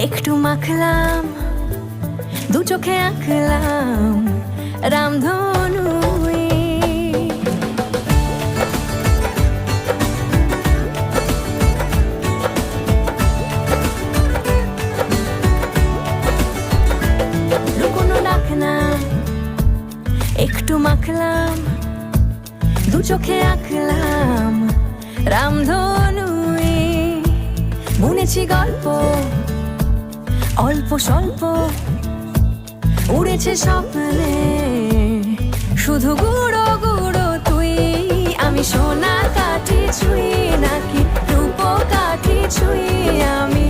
একটু মাখলাম, দু চোখে আঁকলাম রামধনু। লুকোনো ডাক না, একটু মাখলাম, দু চোখে আঁকলাম রামধনু। বুনেছি গল্প অল্প স্বল্প, উড়েছে স্বপ্নে শুধু গুঁড়ো গুঁড়ো তুই। আমি সোনা কাঠি ছুঁই নাকি রূপো কাঠি ছুঁই, আমি